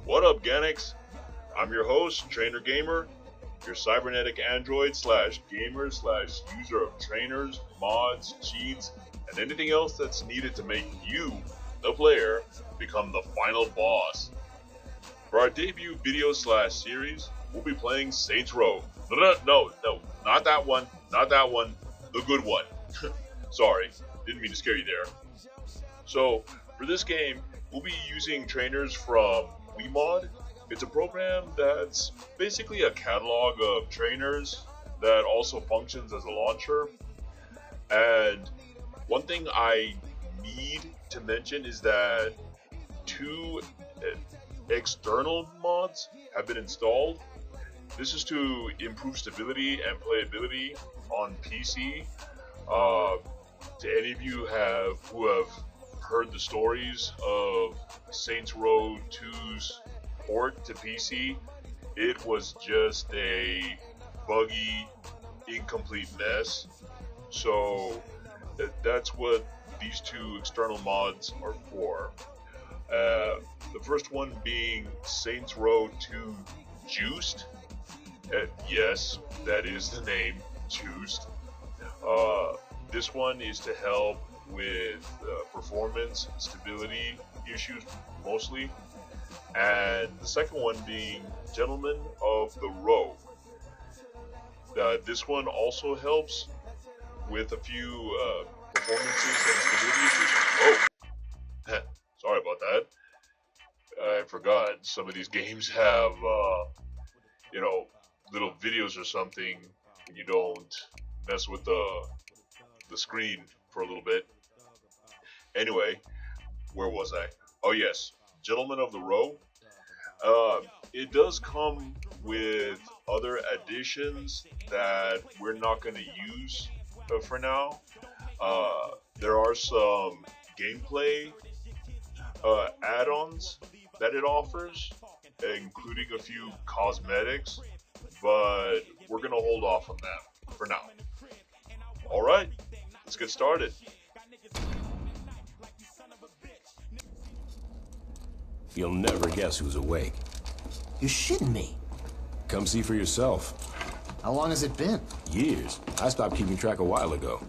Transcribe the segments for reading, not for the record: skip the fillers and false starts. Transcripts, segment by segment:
What up, Ganics? I'm your host, TrainerGamer, your cybernetic android slash gamer slash user of trainers, mods, cheats, and anything else that's needed to make you, the player, become the final boss. For our debut video slash series, we'll be playing Saints Row. No, not that one, not that one, the good one. Sorry, didn't mean to scare you there. So, for this game, we'll be using trainers from WeMod. It's a program that's basically a catalog of trainers that also functions as a launcher. And one thing I need to mention is that two external mods have been installed. This is to improve stability and playability on PC. To any of you who have heard the stories of Saints Row 2's port to PC, it was just a buggy, incomplete mess. So that's what these two external mods are for. The first one being Saints Row 2 Juiced. Yes, that is the name, Juiced. This one is to help with performance, stability issues mostly. And the second one being Gentlemen of the Row. This one also helps with a few performances and stability issues. Oh, sorry about that. I forgot some of these games have, little videos or something, and you don't mess with the screen for a little bit. Anyway, where was I? Oh yes, Gentlemen of the Row. It does come with other additions that we're not going to use for now. There are some gameplay add-ons that it offers, including a few cosmetics, but we're going to hold off on that for now. Alright, let's get started. You'll never guess who's awake. You're shitting me. Come see for yourself. How long has it been? Years. I stopped keeping track a while ago.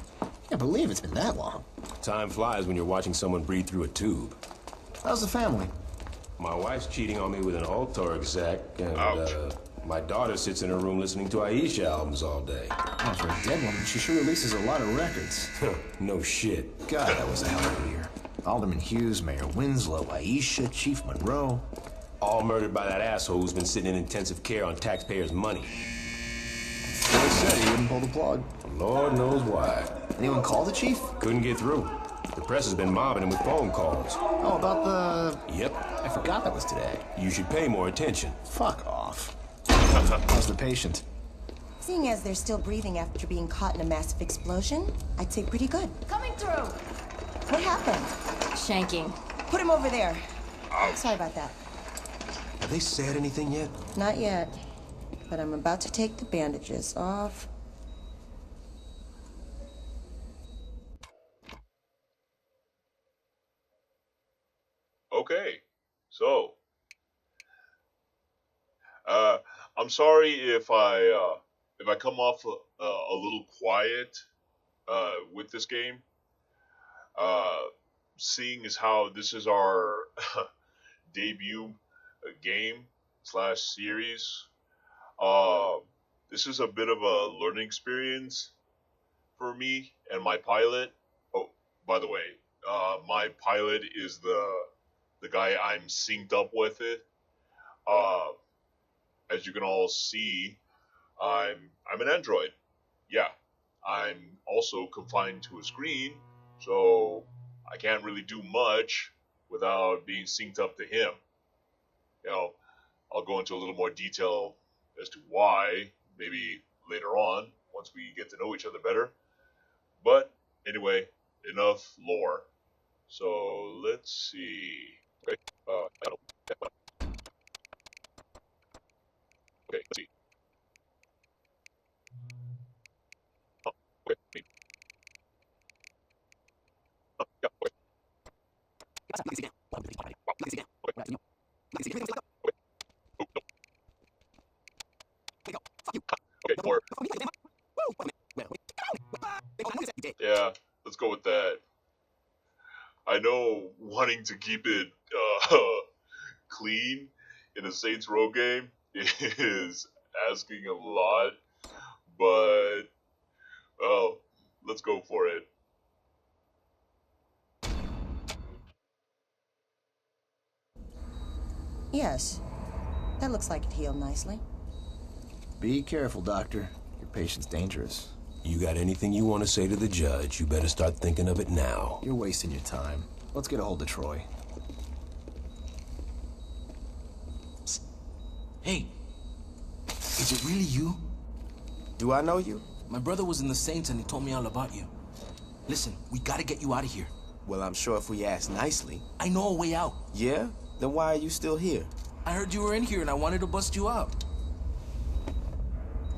Can't believe it's been that long. Time flies when you're watching someone breathe through a tube. How's the family? My wife's cheating on me with an Altar exec, and my daughter sits in her room listening to Aisha albums all day. Oh, for a dead woman, she sure releases a lot of records. No shit. God, that was a hell of a year. Alderman Hughes, Mayor Winslow, Aisha, Chief Monroe. All murdered by that asshole who's been sitting in intensive care on taxpayers' money. They said he wouldn't pull the plug. Lord knows why. Anyone call the chief? Couldn't get through. The press has been mobbing him with phone calls. Oh, about the... Yep. I forgot that was today. You should pay more attention. Fuck off. How's the patient? Seeing as they're still breathing after being caught in a massive explosion, I'd say pretty good. Coming through. What happened? Shanking. Put him over there. Sorry about that. Have they said anything yet? Not yet, but I'm about to take the bandages off. Okay, so I'm sorry if I come off a little quiet with this game. Seeing as how this is our debut game slash series, this is a bit of a learning experience for me and my pilot. Oh, by the way, my pilot is the guy I'm synced up with it. As you can all see, I'm an android. Yeah, I'm also confined to a screen, so I can't really do much without being synced up to him. I'll go into a little more detail as to why, maybe later on, once we get to know each other better. But anyway, enough lore. So let's see. Okay, okay, let's see. Oh, okay. Oh, yeah, okay. Yeah, let's go with that. I know wanting to keep it clean in a Saints Row game is asking a lot, but well, let's go for it. Yes, that looks like it healed nicely. Be careful, Doctor. Your patient's dangerous. You got anything you want to say to the judge, you better start thinking of it now. You're wasting your time. Let's get a hold of Troy. Psst. Hey, is it really you? Do I know you? My brother was in the Saints and he told me all about you. Listen, we gotta get you out of here. Well, I'm sure if we ask nicely. I know a way out. Yeah? Then why are you still here? I heard you were in here and I wanted to bust you out.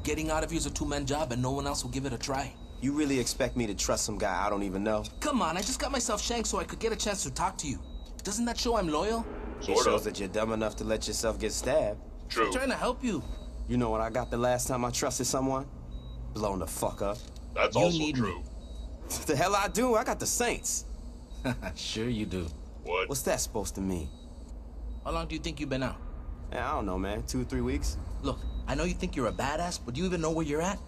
Getting out of here is a two-man job and no one else will give it a try. You really expect me to trust some guy I don't even know? Come on, I just got myself shanked so I could get a chance to talk to you. Doesn't that show I'm loyal? It shows that you're dumb enough to let yourself get stabbed. True. I'm trying to help you. You know what I got the last time I trusted someone? Blown the fuck up. That's You also need true. me. The hell I do? I got the Saints. Sure you do. What? What's that supposed to mean? How long do you think you've been out? I don't know, man. 2 or 3 weeks? Look, I know you think you're a badass, but do you even know where you're at?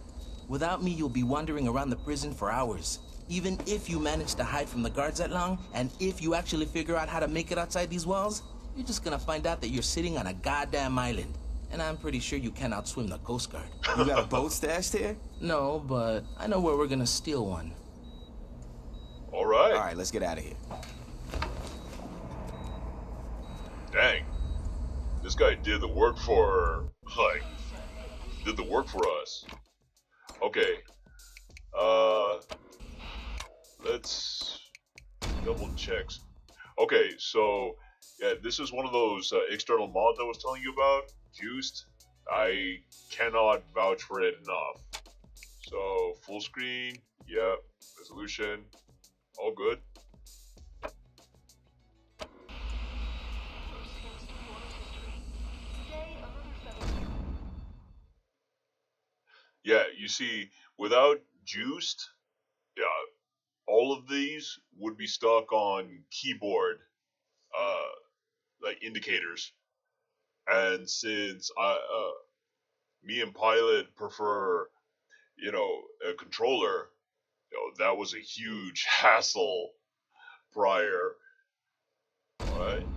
Without me, you'll be wandering around the prison for hours. Even if you manage to hide from the guards that long, and if you actually figure out how to make it outside these walls, you're just gonna find out that you're sitting on a goddamn island. And I'm pretty sure you cannot swim the Coast Guard. You got a boat stashed here? No, but I know where we're gonna steal one. All right. All right, let's get out of here. Dang. This guy did the work for, like, did the work for us. Okay. Let's double check. Okay, so, yeah, this is one of those external mods I was telling you about, Juiced. I cannot vouch for it enough. So, full screen, yep, resolution, all good. Yeah, you see, without Juiced, yeah, all of these would be stuck on keyboard, like indicators. And since me and Pilot prefer, a controller, that was a huge hassle prior. All right.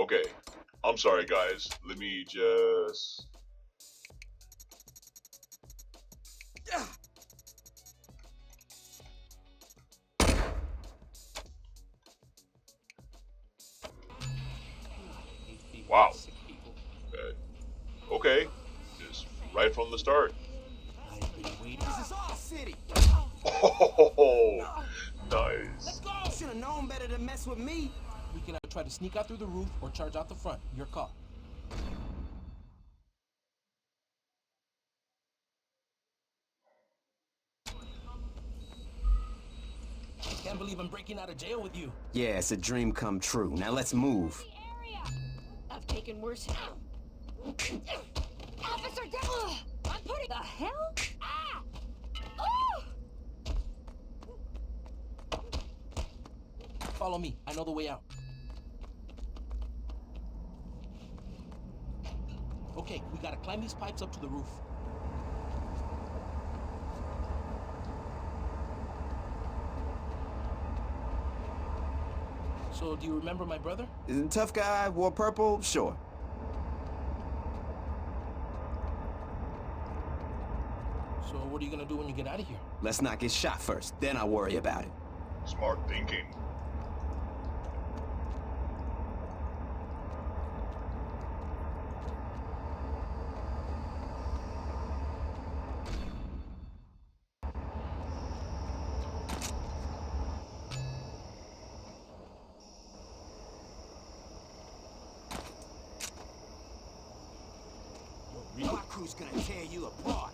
Okay. I'm sorry, guys. Let me just. Wow. Okay. Just right from the start. This is our city. Oh, nice. Should have known better to mess with me. We can either try to sneak out through the roof or charge out the front. Your call. I can't believe I'm breaking out of jail with you. Yeah, it's a dream come true. Now let's move. I've taken worse. Officer, I'm putting the hell? Ah! Oh! Follow me. I know the way out. Okay, we gotta climb these pipes up to the roof. So, do you remember my brother? Is the tough guy wore purple? Sure. So, what are you gonna do when you get out of here? Let's not get shot first, then I'll worry about it. Smart thinking. My crew's gonna tear you apart.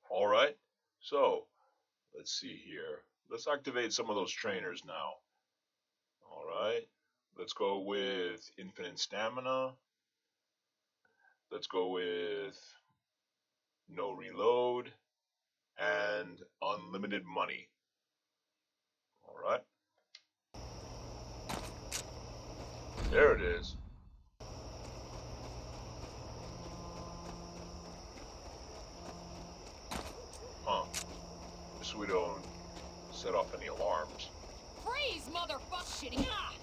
All right. So, let's see here. let's activate some of those trainers now. All right. Let's go with infinite stamina. Let's go with no reload and unlimited money. All right. There it is. Huh. So we don't set off any alarms. Freeze, motherfucker! Shitty! Ah!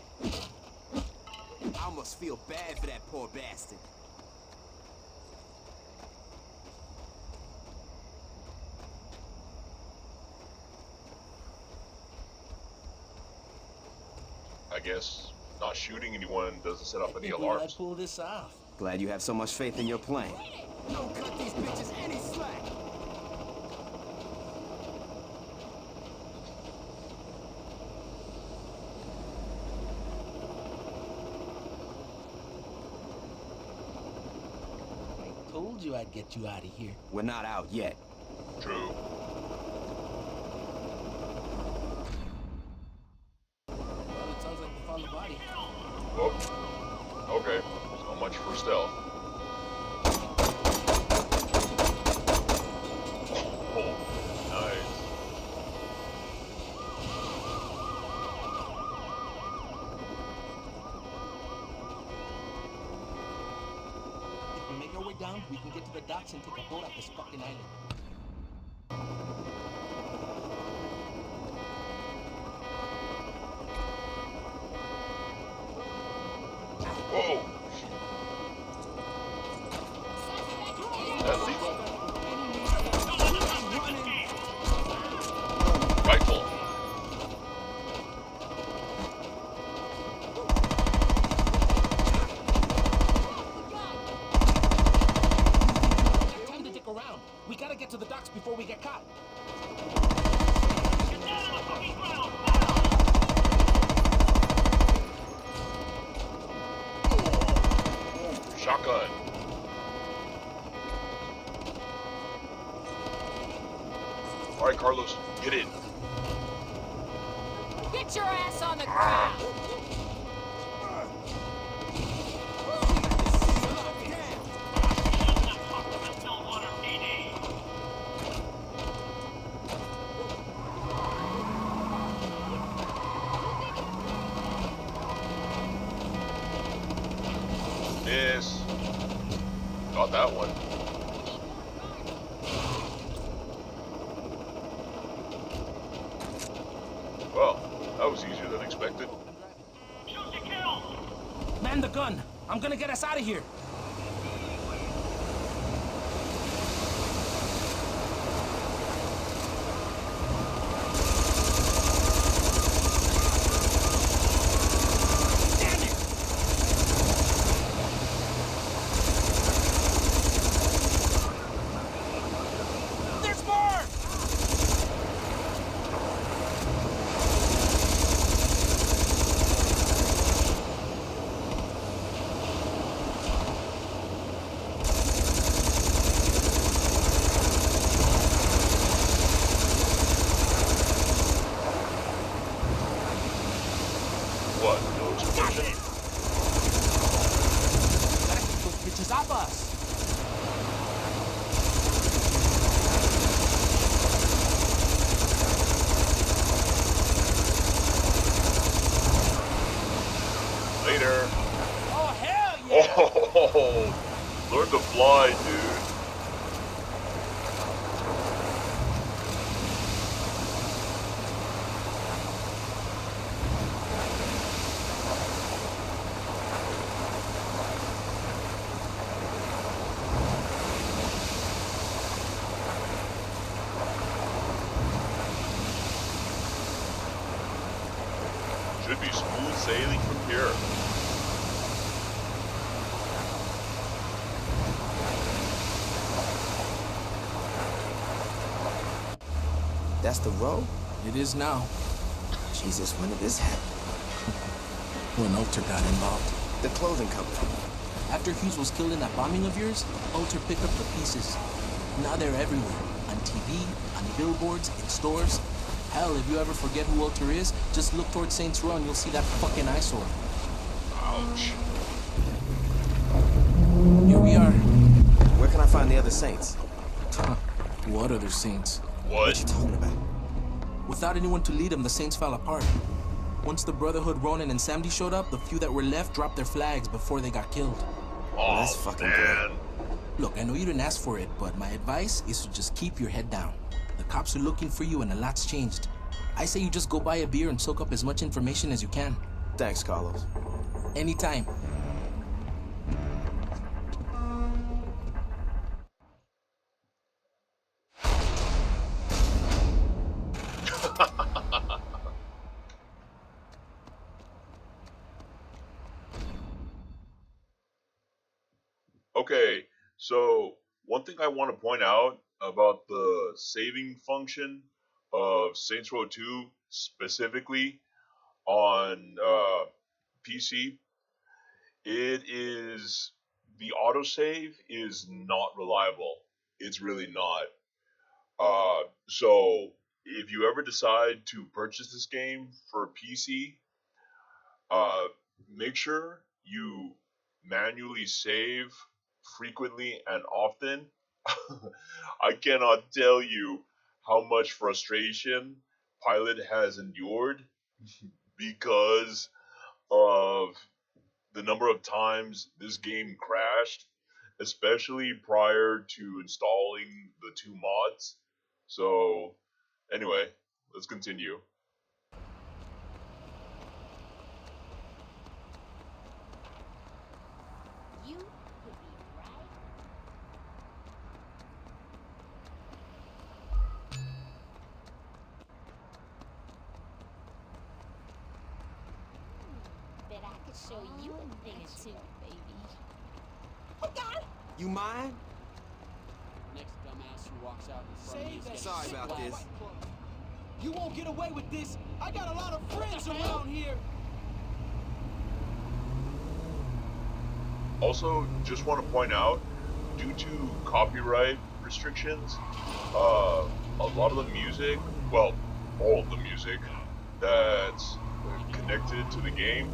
I almost feel bad for that poor bastard. I guess not shooting anyone doesn't set off any Think we might alarms. pull this off. Glad you have so much faith in your plan. Don't cut these bitches any slack. I told you I'd get you out of here. We're not out yet. True. Well, it sounds like we found the body. Oh. Okay. So much for stealth. Oh, nice. If we make our way down, we can get to the docks and take a boat off this fucking island. Whoa. That's lethal. Rifle. Time to dick around. We gotta get to the docks before we get caught. Shotgun. All right, Carlos, get in. Get your ass on the ground! Miss. Got that one. Well, that was easier than expected. Man the gun! I'm gonna get us out of here! Damn it! There's more! What? No explosion? Gotta keep those bitches off us! Later. Oh, hell yeah! Oh, learn to fly, dude. Should be smooth sailing from here. That's the road? It is now. Jesus, when did this happen? When Alter got involved. The clothing company. After Hughes was killed in that bombing of yours, Alter picked up the pieces. Now they're everywhere. On TV, on billboards, in stores. Hell, if you ever forget who Walter is, just look towards Saints Row and you'll see that fucking eyesore. Ouch. Here we are. Where can I find the other Saints? What other Saints? What? You talking about? Without anyone to lead them, the Saints fell apart. Once the Brotherhood, Ronan, and Samdi showed up, the few that were left dropped their flags before they got killed. Oh, that's fucking man. great. Look, I know you didn't ask for it, but my advice is to just keep your head down. The cops are looking for you and a lot's changed. I say you just go buy a beer and soak up as much information as you can. Thanks, Carlos. Anytime. Okay, so one thing I want to point out about the saving function of Saints Row 2 specifically on PC, it is the autosave is not reliable. It's really not. So if you ever decide to purchase this game for PC, uh, make sure you manually save frequently and often. I cannot tell you how much frustration Pilot has endured because of the number of times this game crashed, especially prior to installing the two mods. So, anyway, let's continue. You could be right. Bet I could show you a thing or two, baby. Oh God! You mind? Next dumbass who walks out in front of me is getting Sorry about splattered. this. You won't get away with this. I got a lot of friends around here. Also, just want to point out, due to copyright restrictions, a lot of the music, well, all of the music that's connected to the game,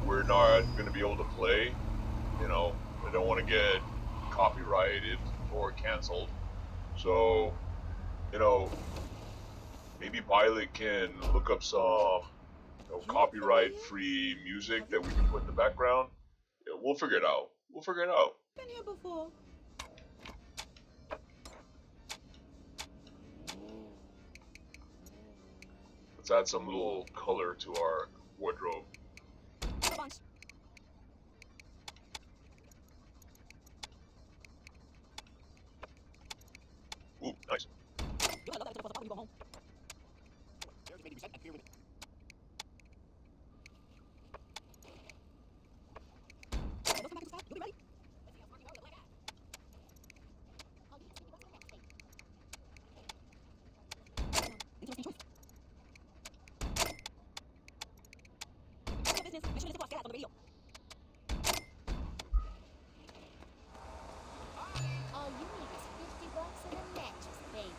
we're not going to be able to play. You know, I don't want to get copyrighted or canceled. So, you know, maybe Pilot can look up some copyright-free music that we can put in the background. Yeah, we'll figure it out. We'll figure it out. Been here before. Let's add some little color to our wardrobe. Ooh, nice. All you need is $50 and a mattress, baby.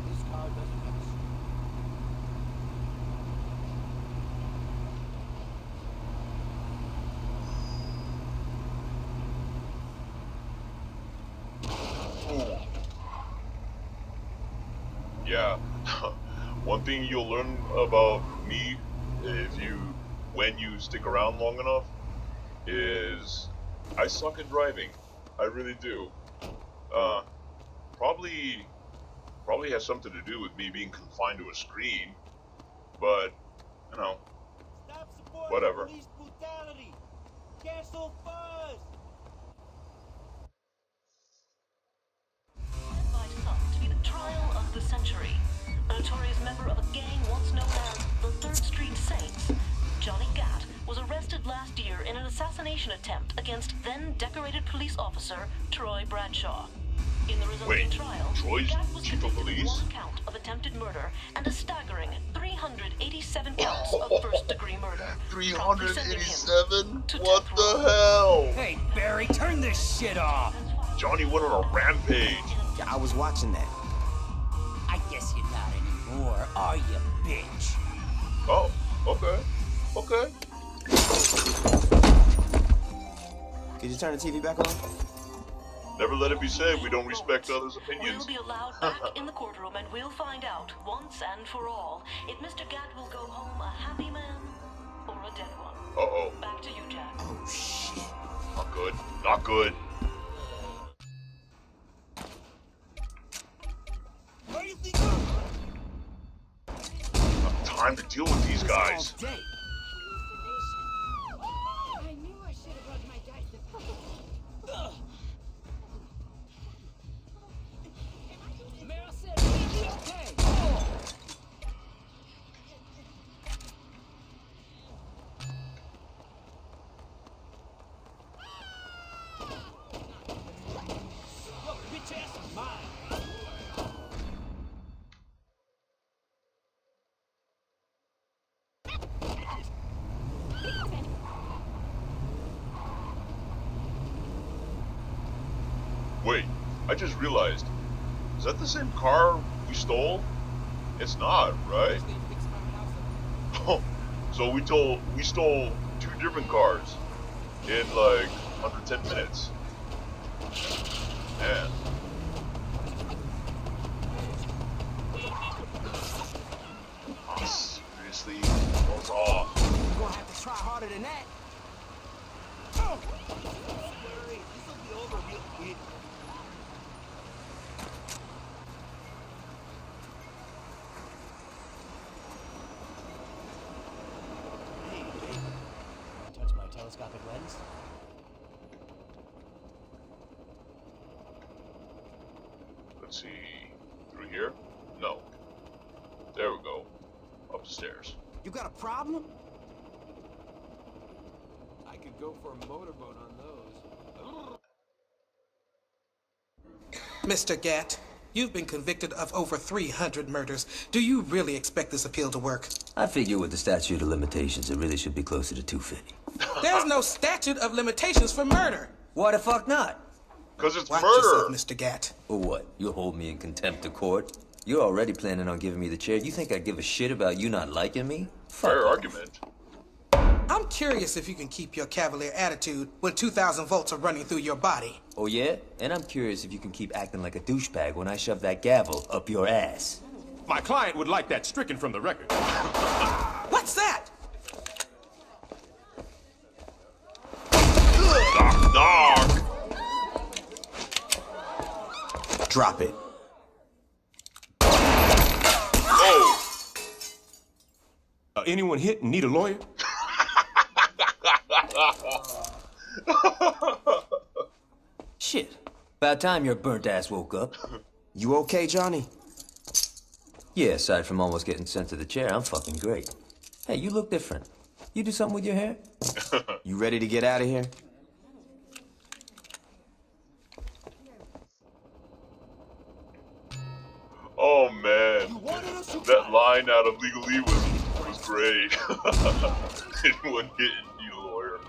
This car doesn't have a Yeah. One thing you'll learn about me when you stick around long enough is I suck at driving. I really do. Probably has something to do with me being confined to a screen, but you know, Stop supporting whatever. police brutality. Cancel fuzz. Might come to be the trial of the century. A notorious member of a gang once known as the 3rd Street Saints, Johnny Gat, was arrested last year in an assassination attempt against then-decorated police officer Troy Bradshaw. In the resulting trial, Troy's Gat was chief of convicted police? of 1 count of attempted murder and a staggering 300 7 counts of first-degree murder. 387? What the hell? Hey, Barry, turn this shit off. Johnny went on a rampage. Yeah, I was watching that. I guess you're not anymore, are you, bitch? Oh, okay. Okay. Could you turn the TV back on? Never let it be said we don't respect others' We'll opinions. be allowed back in the courtroom and we'll find out, once and for all, if Mr. Gat will go home a happy man or a dead one. Uh-oh. Back to you, Jack. Oh, shit. Not good. Not good. Where do you think Not time to deal with these guys. all day? I knew I should have rolled my dice. Meryl said we'd be okay. Yo, bitch ass is mine. Wait, I just realized. Is that the same car we stole? It's not, right? Oh, so we stole 2 different cars in like under 10 minutes. Man. Oh, seriously? What's off? You're gonna have to try harder than that. Oh! Barry, this will be over real quick. Hey, baby. Touch my telescopic lens? Let's see. Through here? No. There we go. Up the stairs. You got a problem? I could go for a motorboat on those. Mr. Gat, you've been convicted of over 300 murders. Do you really expect this appeal to work? I figure with the statute of limitations, it really should be closer to 250. There's no statute of limitations for murder. Why the fuck not? Because it's Watch murder. yourself, Mr. Gat. Or what? You'll hold me in contempt of court? You're already planning on giving me the chair. You think I give a shit about you not liking me? Fuck Fair off. argument. I'm curious if you can keep your cavalier attitude when 2,000 volts are running through your body. Oh yeah? And I'm curious if you can keep acting like a douchebag when I shove that gavel up your ass. My client would like that stricken from the record. What's that? Knock, knock. Drop it. Oh. Anyone hit and need a lawyer? Shit. About time your burnt ass woke up. You okay, Johnny? Yeah, aside from almost getting sent to the chair, I'm fucking great. Hey, you look different. You do something with your hair? You ready to get out of here? Oh man, that line out of Legally was great. Anyone hit and need a lawyer.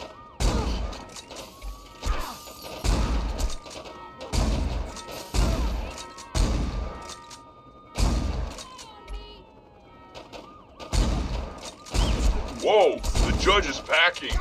Whoa, the judge is packing.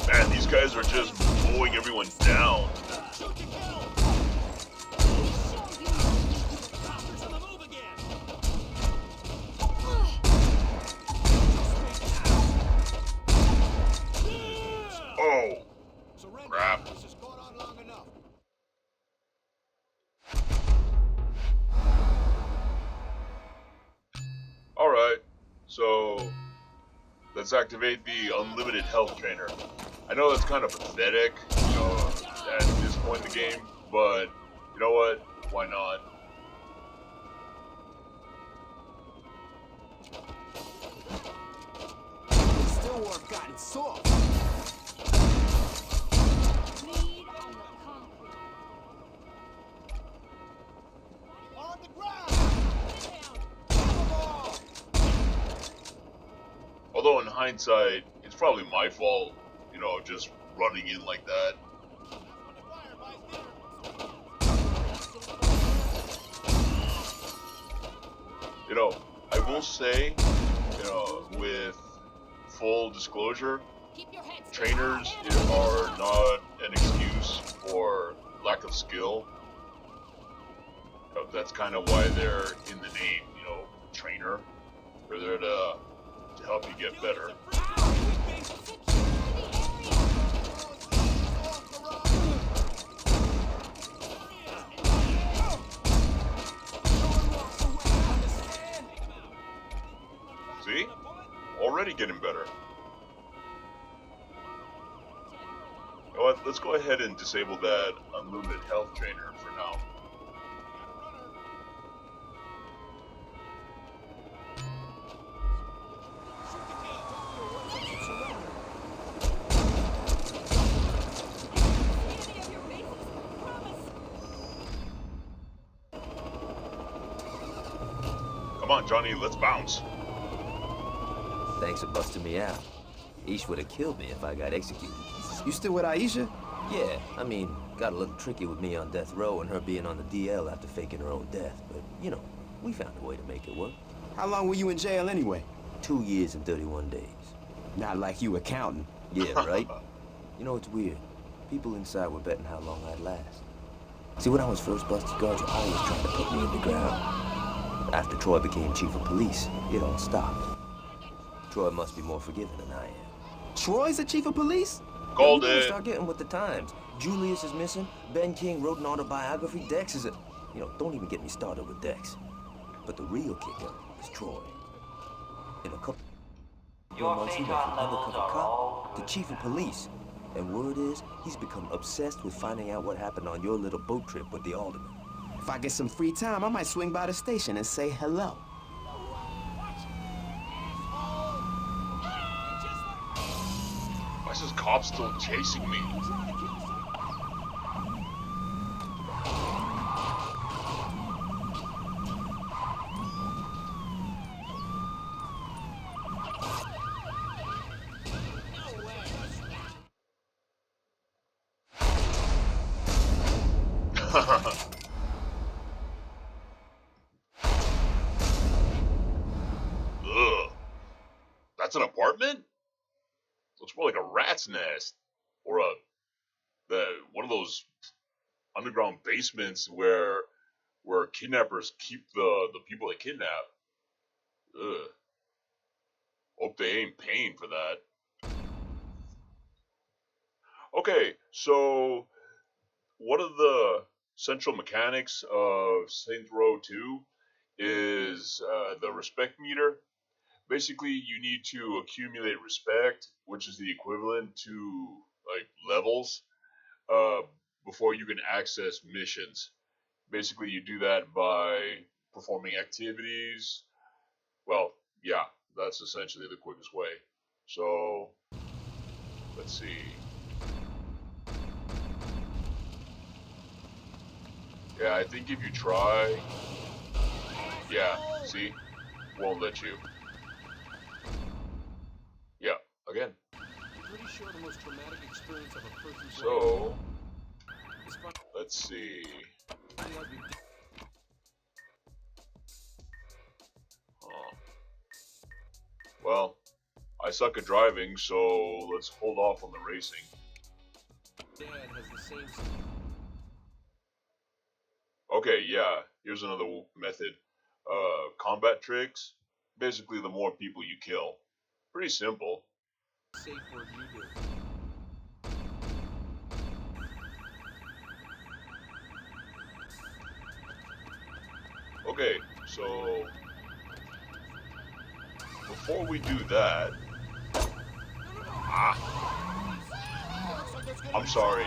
Man, these guys are just mowing everyone down. Oh, crap. let's activate the unlimited health trainer. I know that's kind of pathetic, you know, at this point in the game, but you know what? Why not? Still work gotten soft. Lead on the concrete. On the ground. Although in hindsight, it's probably my fault, you know, just running in like that. You know, I will say, you know, with full disclosure, trainers are not an excuse for lack of skill. That's kind of why they're in the name, you know, trainer. They're there to help you get better. See? Already getting better. You know what? Let's go ahead and disable that unlimited health trainer for now. Come on, Johnny, let's bounce. Thanks for busting me out. Ish would have killed me if I got executed. You still with Aisha? Yeah, I mean, got a little tricky with me on death row and her being on the DL after faking her own death. But, you know, we found a way to make it work. How long were you in jail anyway? 2 years and 31 days. Not like you were counting. Yeah, right? You know, it's weird. People inside were betting how long I'd last. See, when I was first busted, Guards were always trying to put me in the ground. After Troy became chief of police, it all stopped. Troy must be more forgiving than I am. Troy's the chief of police? Called it. it. Start getting with the times. Julius is missing. Ben King wrote an autobiography. Dex is a... You know, don't even get me started with Dex. But the real kicker is Troy. In a couple months, he went from undercover cop to chief of police. And word is, he's become obsessed with finding out what happened on your little boat trip with the alderman. If I get some free time, I might swing by the station and say hello. Why is this cop still chasing me? Ugh. That's an apartment? Looks more like a rat's nest. Or one of those underground basements where kidnappers keep the people they kidnap. Ugh. Hope they ain't paying for that. Okay, so one of the central mechanics of Saints Row 2 is the respect meter. Basically, you need to accumulate respect, which is the equivalent to like levels, before you can access missions. Basically, you do that by performing activities. Well, yeah, that's essentially the quickest way. So, let's see. Yeah, I think if you try... Yeah, see? Won't let you. Yeah, again. Pretty sure the most traumatic experience of a person's So, let's see. Well, I suck at driving, so let's hold off on the racing. Dad has the same... Okay, yeah, here's another method. Combat tricks. Basically, the more people you kill. Pretty simple. Safe word you do. Okay, so before we do that, I'm sorry.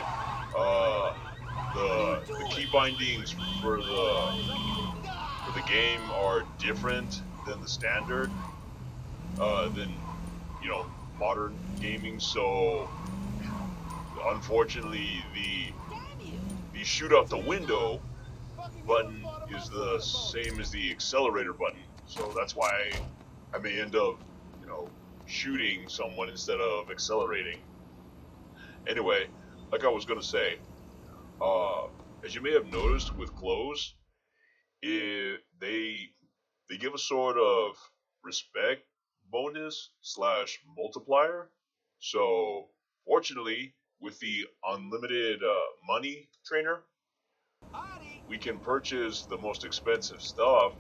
The key bindings for the game are different than the standard, than modern gaming. So unfortunately, the shoot out the window button is the same as the accelerator button. So that's why I may end up, shooting someone instead of accelerating. Anyway, like I was gonna say, as you may have noticed with clothes, they give a sort of respect bonus slash multiplier. So fortunately, with the unlimited money trainer, we can purchase the most expensive stuff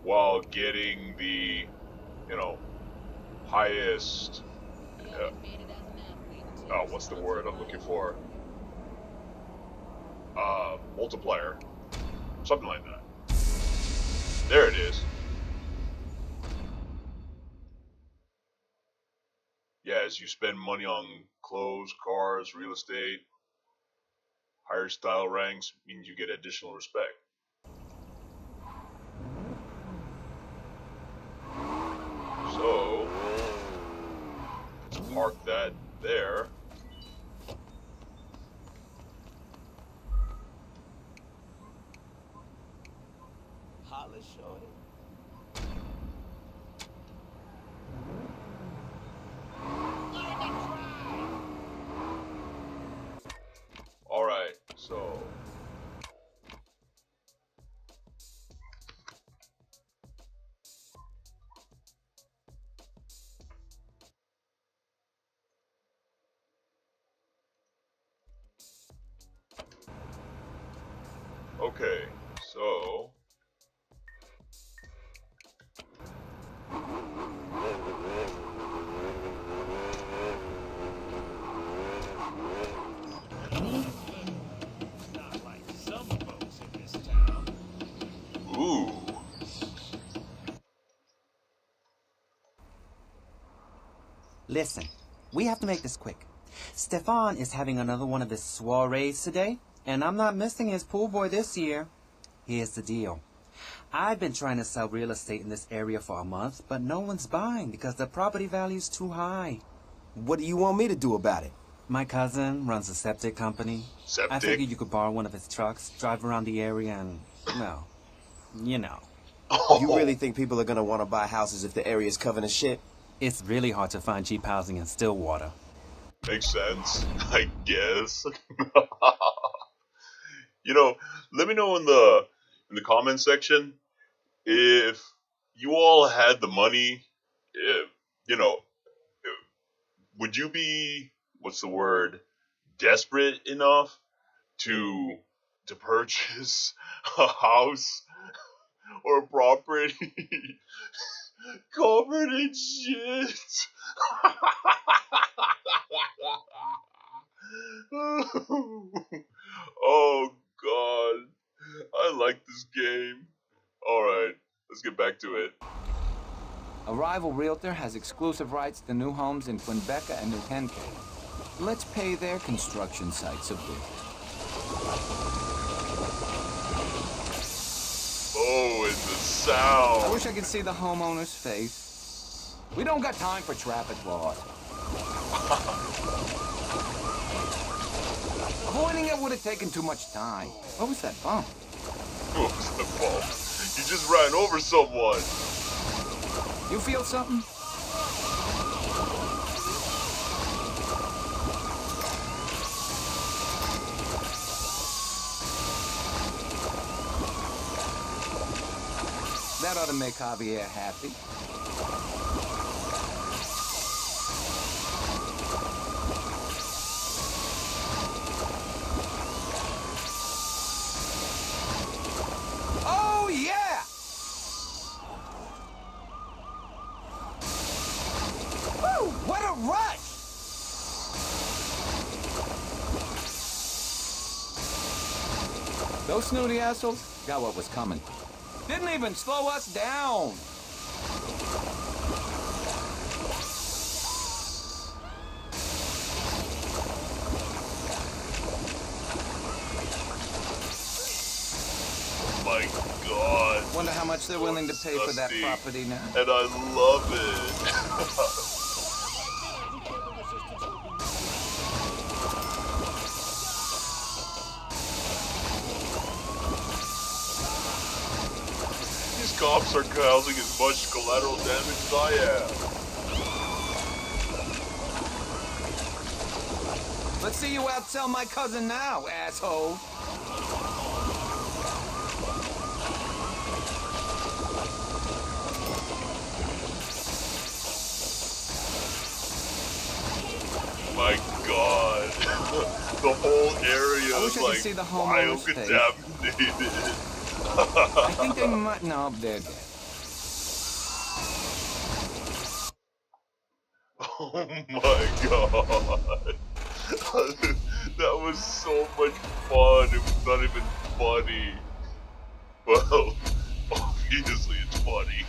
while getting the highest. What's the word I'm looking for? Multiplier, something like that. There it is. Yeah, as you spend money on clothes, cars, real estate, higher style ranks means you get additional respect. So, let's park that there. Holla, shorty. Alright, so okay, so Not like some folks in this town. ooh. Listen, we have to make this quick. Stefan is having another one of his soirees today, and I'm not missing his pool boy this year. Here's the deal. I've been trying to sell real estate in this area for a month, but no one's buying because the property value's too high. What do you want me to do about it? My cousin runs a septic company. Septic? I figured you could borrow one of his trucks, drive around the area, and, well, you know. You really think people are gonna want to buy houses if the area's covered in shit? It's really hard to find cheap housing in Stillwater. Makes sense, I guess. Let me know in the comment section if you all had the money. Would you be, what's the word, desperate enough to purchase a house or a property covered in shit? Oh god, I like this game. Alright, let's get back to it. A rival realtor has exclusive rights to new homes in Quinbeca and New Henke. Let's pay their construction sites a bit. Oh, and the sound. I wish I could see the homeowner's face. We don't got time for traffic laws. Avoiding it would have taken too much time. What was that bump? What was the bump? You just ran over someone. You feel something? That ought to make Javier happy. Oh, yeah! Woo! What a rush! Those snooty assholes got what was coming. Didn't even slow us down. god. Wonder how much they're willing to pay for that Disgusting. property now. And I love it. These cops are causing as much collateral damage as I am. Let's see you outsell my cousin now, asshole. My god. The whole area I is wish I could see the homeowner's face. biocontaminated. I think they might. No, they're dead. Oh my god. That was so much fun. It was not even funny. Well, obviously it's funny.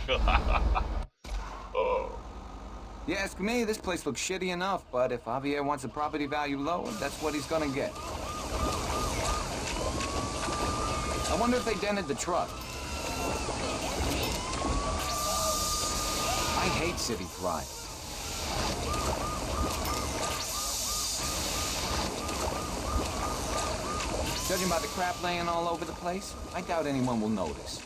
Oh. You ask me, this place looks shitty enough, but if Javier wants the property value lower, that's what he's gonna get. I wonder if they dented the truck. I hate city pride. Judging by the crap laying all over the place, I doubt anyone will notice.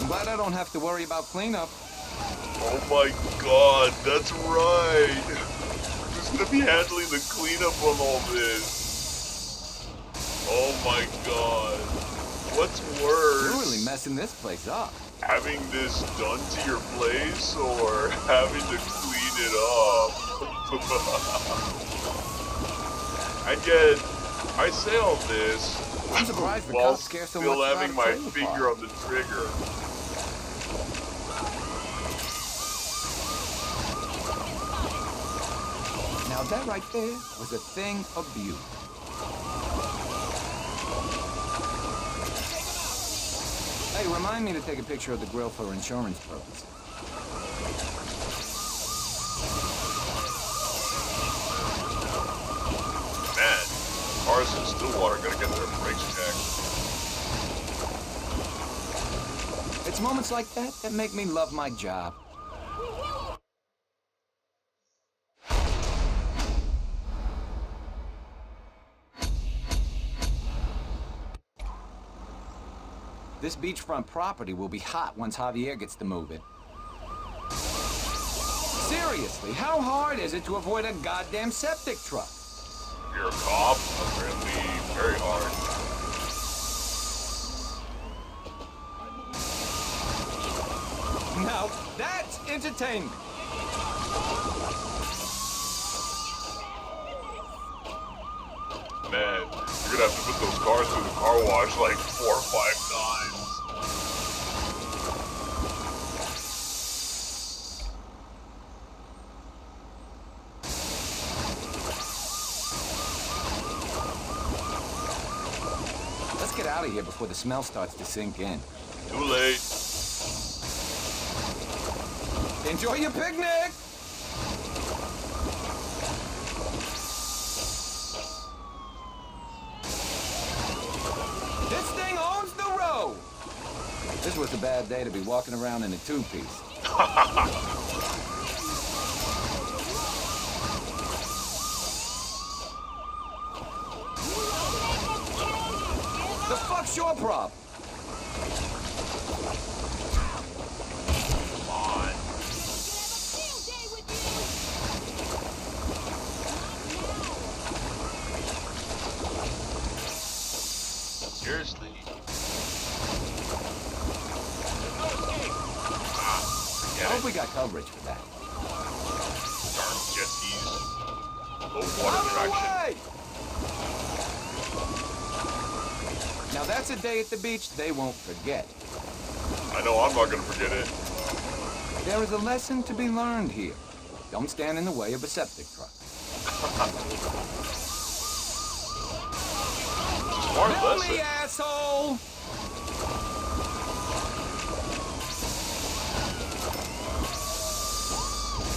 I'm glad I don't have to worry about cleanup. Oh my god, that's right. Who's gonna be handling the cleanup on all this? Oh my god. What's worse? You're really messing this place up. Having this done to your place or having to clean it up? And yet, I say all this I'm surprised the while cops care so still much about having a my trailer finger park. on the trigger. Now that right there was a thing of beauty. Hey, remind me to take a picture of the grill for insurance purposes. Man, cars in Stillwater gotta get their brakes checked. It's moments like that that make me love my job. This beachfront property will be hot once Javier gets to move it. Seriously, how hard is it to avoid a goddamn septic truck? If you're a cop, apparently very hard. Now, that's entertainment. Man, you're gonna have to put those cars through the car wash like 4 or 5 times. Let's get out of here before the smell starts to sink in. Too late. Enjoy your picnic! This thing owns the road! This was a bad day to be walking around in a two-piece. The fuck's your problem? Come on. Seriously? I hope we got coverage for that. Darn jet skis. Low water traction. Now that's a day at the beach they won't forget. I know I'm not gonna forget it. There is a lesson to be learned here. Don't stand in the way of a septic truck. Smart Help lesson. me, asshole!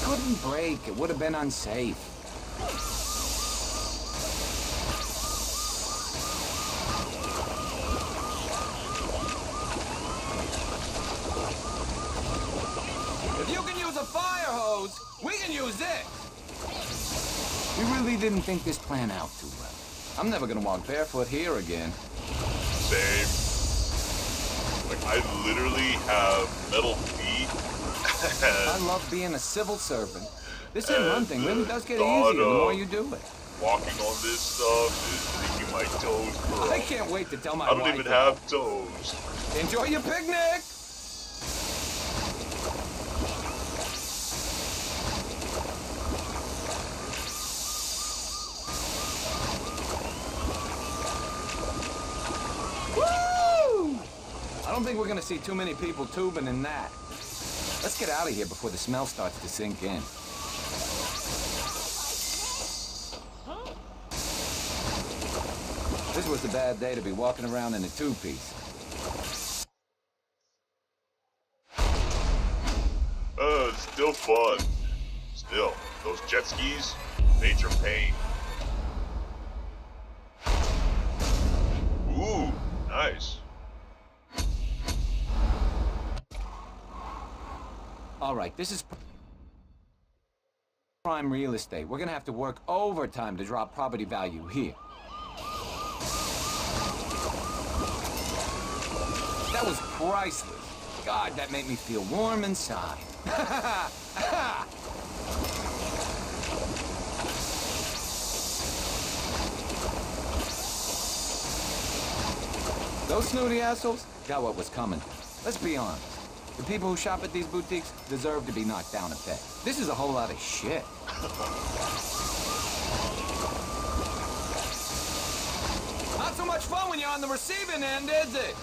Couldn't break. It would have been unsafe. really didn't think this plan out too well. I'm never gonna walk barefoot here again. Same. Like, I literally have metal feet. I love being a civil servant. This run thing really does get thought easier the more you do it. Walking on this stuff is making my toes curl. I can't wait to tell my I don't wife even about have toes. it. Enjoy your picnic! Woo! I don't think we're gonna see too many people tubing in that. Let's get out of here before the smell starts to sink in. This was a bad day to be walking around in a two-piece. Still fun. Still, those jet skis, major pain. Ooh, nice. All right, this is prime real estate. We're gonna have to work overtime to drop property value here. That was priceless. God, that made me feel warm inside. Those snooty assholes got what was coming. Let's be honest. The people who shop at these boutiques deserve to be knocked down a peg. This is a whole lot of shit. Not so much fun when you're on the receiving end, is it?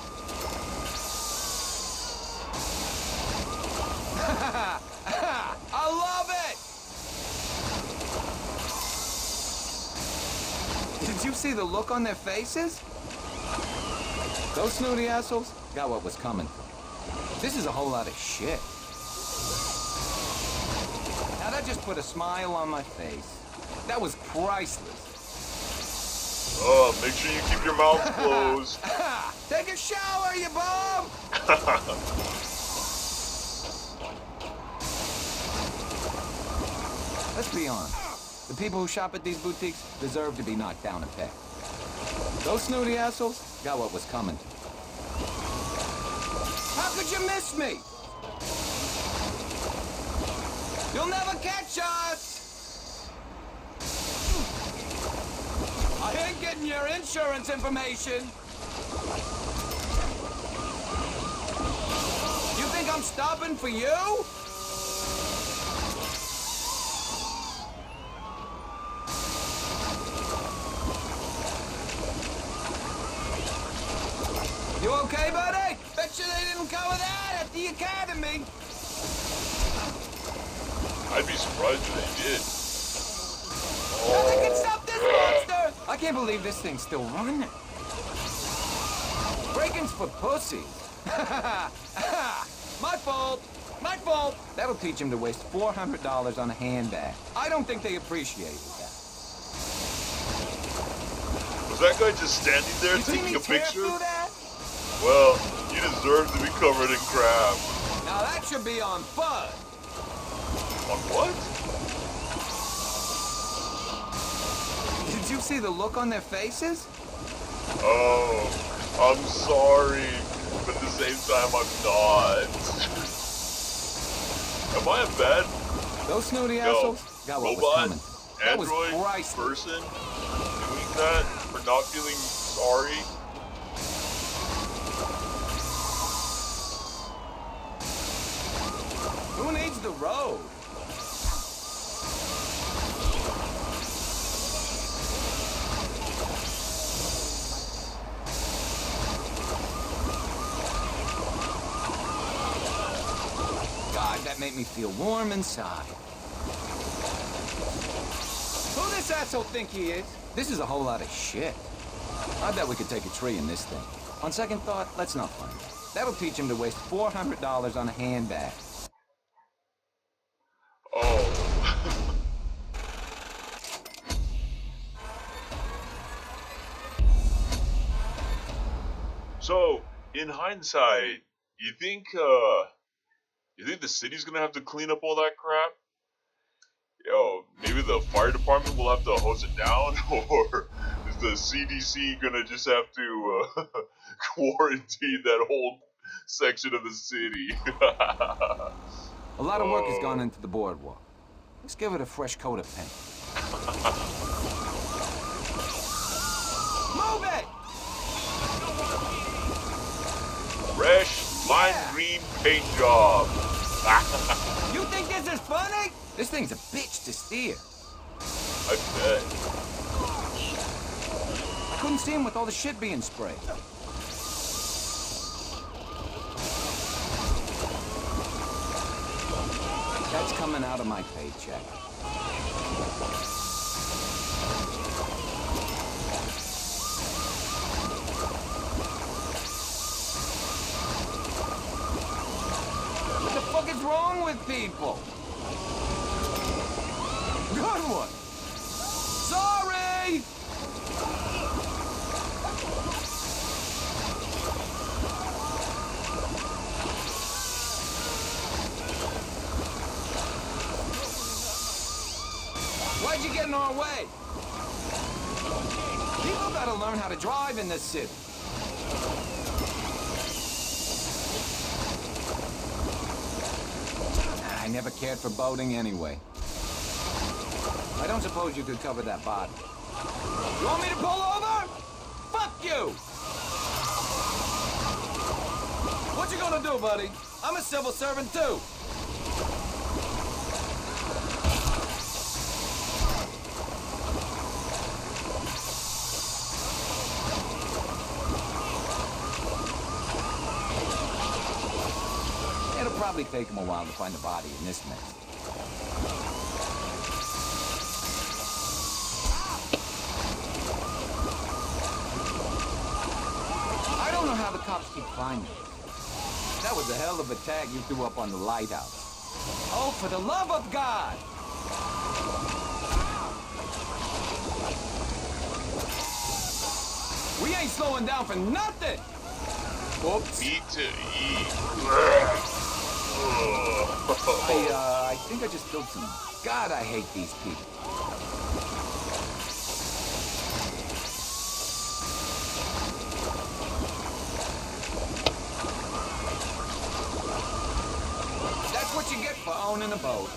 I love it! Did you see the look on their faces? Those snooty assholes got what was coming. This is a whole lot of shit. Now that just put a smile on my face. That was priceless. Oh, make sure you keep your mouth closed. Take a shower, you bum! Let's be honest. The people who shop at these boutiques deserve to be knocked down a peg. Those snooty assholes got what was coming. How could you miss me? You'll never catch us! I ain't getting your insurance information. You think I'm stopping for you? You okay, buddy? Bet you they didn't cover that at the academy. I'd be surprised if they did. Nothing can stop this monster! I can't believe this thing's still running. Break-ins for pussies. My fault. My fault. That'll teach him to waste $400 on a handbag. I don't think they appreciated that. Was that guy just standing there taking a picture? Through that? Well, you deserve to be covered in crap. Now that should be on FUD. On what? Did you see the look on their faces? Oh, I'm sorry, but at the same time, I'm not. Am I a bad Those snooty assholes got what was coming. That was android priceless. person doing that for not feeling sorry? Who needs the road? God, that made me feel warm inside. Who this asshole think he is? This is a whole lot of shit. I bet we could take a tree in this thing. On second thought, let's not find it. That'll teach him to waste $400 on a handbag. Oh. So, in hindsight, you think the city's gonna have to clean up all that crap? Yo, maybe the fire department will have to hose it down, or is the CDC gonna just have to quarantine that whole section of the city? A lot of work has gone into the boardwalk. Let's give it a fresh coat of paint. Move it! Fresh lime green paint job. You think this is funny? This thing's a bitch to steer. I bet. I couldn't see him with all the shit being sprayed. That's coming out of my paycheck. What the fuck is wrong with people? Good one. Sorry! Why'd you get in our way? People gotta learn how to drive in this city. I never cared for boating anyway. I don't suppose you could cover that body. You want me to pull over? Fuck you! What you gonna do, buddy? I'm a civil servant, too. It'll probably take him a while to find the body in this mess. I don't know how the cops keep finding it. That was a hell of a tag you threw up on the lighthouse. Oh, for the love of God! We ain't slowing down for nothing! Oops. Me to eat. I think I just killed someone. God, I hate these people. That's what you get for owning a boat.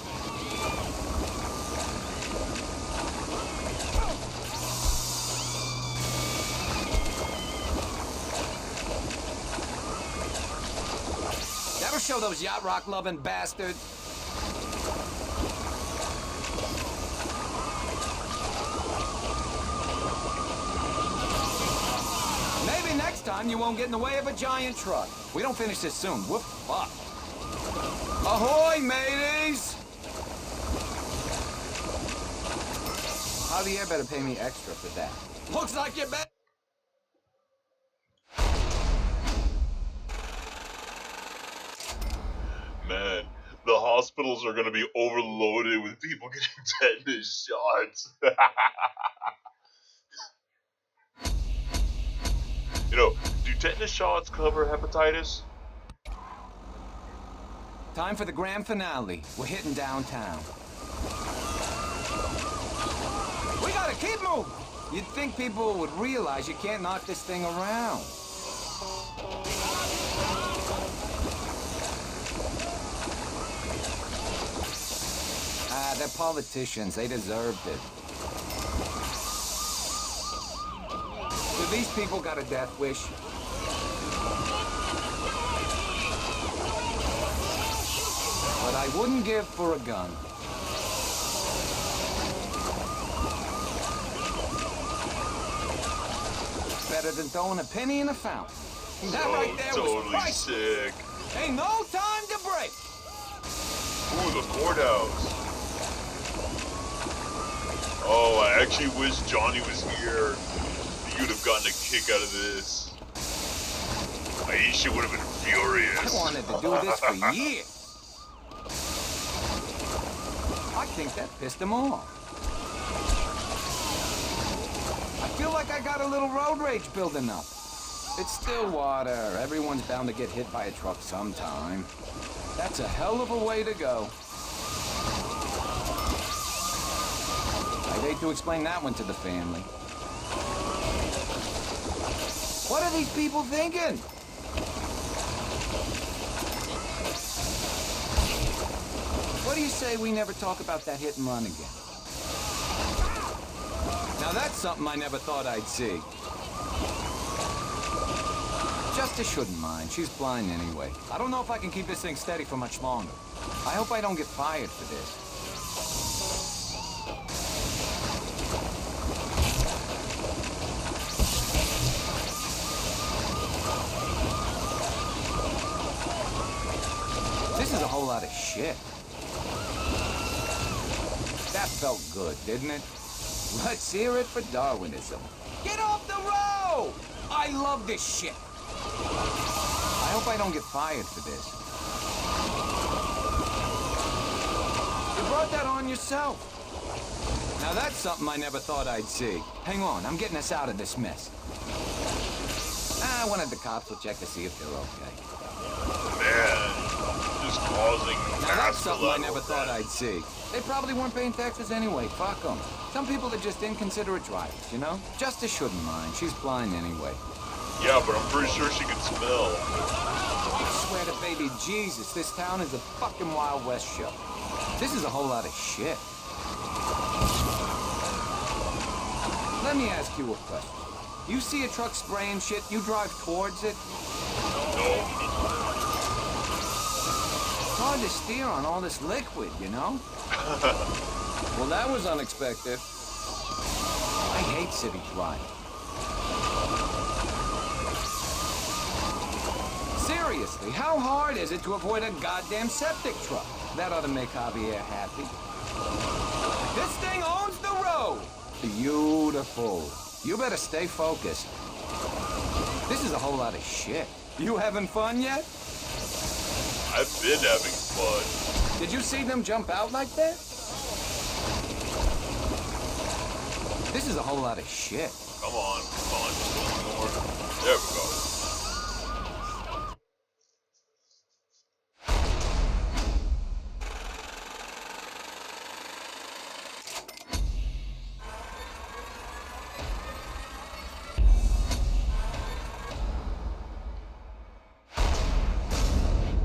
Never show those yacht rock loving bastards. Maybe next time you won't get in the way of a giant truck. We don't finish this soon, we're fucked. Ahoy, mateys! Javier better pay me extra for that. Looks like you bet. Man, the hospitals are gonna be overloaded with people getting tetanus shots. You know, do tetanus shots cover hepatitis? Time for the grand finale. We're hitting downtown. We gotta keep moving! You'd think people would realize you can't knock this thing around. Ah, they're politicians. They deserved it. Do these people got a death wish? But I wouldn't give for a gun. Better than throwing a penny in a fountain. That right there totally was priceless. sick. Ain't no time to break. Ooh, the courthouse. Oh, I actually wish Johnny was here. He would have gotten a kick out of this. Aisha would have been furious. I wanted to do this for years. I think that pissed him off. I feel like I got a little road rage building up. It's still water. Everyone's bound to get hit by a truck sometime. That's a hell of a way to go. hate to explain that one to the family. What are these people thinking? What do you say we never talk about that hit and run again? Now that's something I never thought I'd see. Justice shouldn't mind. She's blind anyway. I don't know if I can keep this thing steady for much longer. I hope I don't get fired for this. This is a whole lot of shit. That felt good, didn't it? Let's hear it for Darwinism. Get off the road! I love this shit. I hope I don't get fired for this. You brought that on yourself. Now that's something I never thought I'd see. Hang on, I'm getting us out of this mess. One of the cops will check to see if they're okay. Man, just causing now that's something I never thought I'd see. They probably weren't paying taxes anyway. Fuck them. Some people are just inconsiderate drivers, you know? Justice shouldn't mind. She's blind anyway. Yeah, but I'm pretty sure she can smell. I swear to baby Jesus, this town is a fucking Wild West show. This is a whole lot of shit. Let me ask you a question. You see a truck spraying shit, you drive towards it? No. It's hard to steer on all this liquid, you know? Well, that was unexpected. I hate city driving. Seriously, how hard is it to avoid a goddamn septic truck? That ought to make Javier happy. This thing owns the road! Beautiful. You better stay focused. This is a whole lot of shit. You having fun yet? I've been having fun. Did you see them jump out like that? This is a whole lot of shit. Come on, just one more. There we go.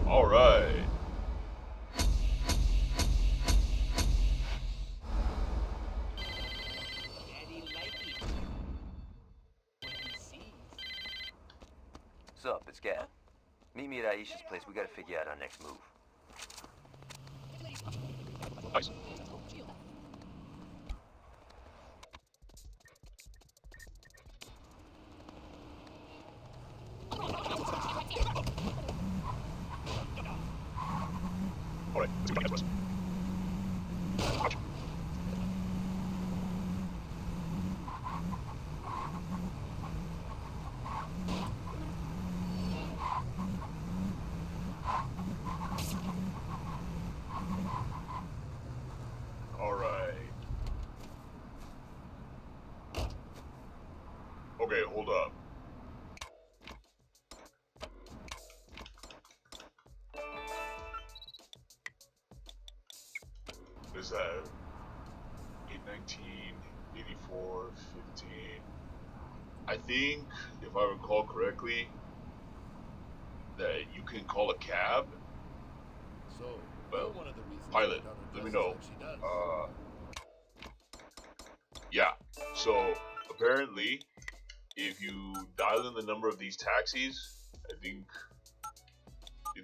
All right. Sup, it's Gat. Meet me at Aisha's place. We gotta figure out our next move. Nice. All right, let's go next. Watch. All right. Okay, hold up. Is that 819, 84, 15? I think, if I recall correctly, that you can call a cab. So, well, one of the reasons pilot, let me know. Yeah, so apparently, if you dial in the number of these taxis, I think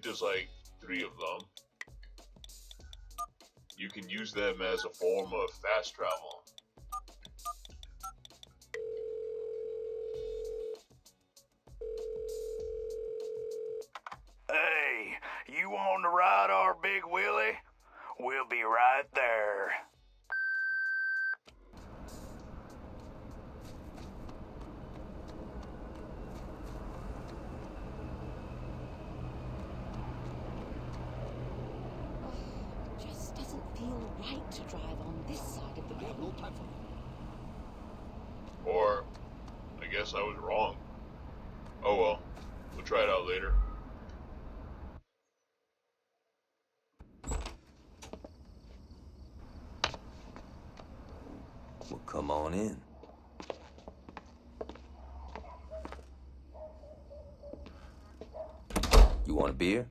there's like 3 of them. You can use them as a form of fast travel. Hey, you want to ride our Big Willie? We'll be right there. Just doesn't feel right to drive on this side of the road. No time for Or, I guess I was wrong. Oh well, we'll try it out later. on in. You want a beer?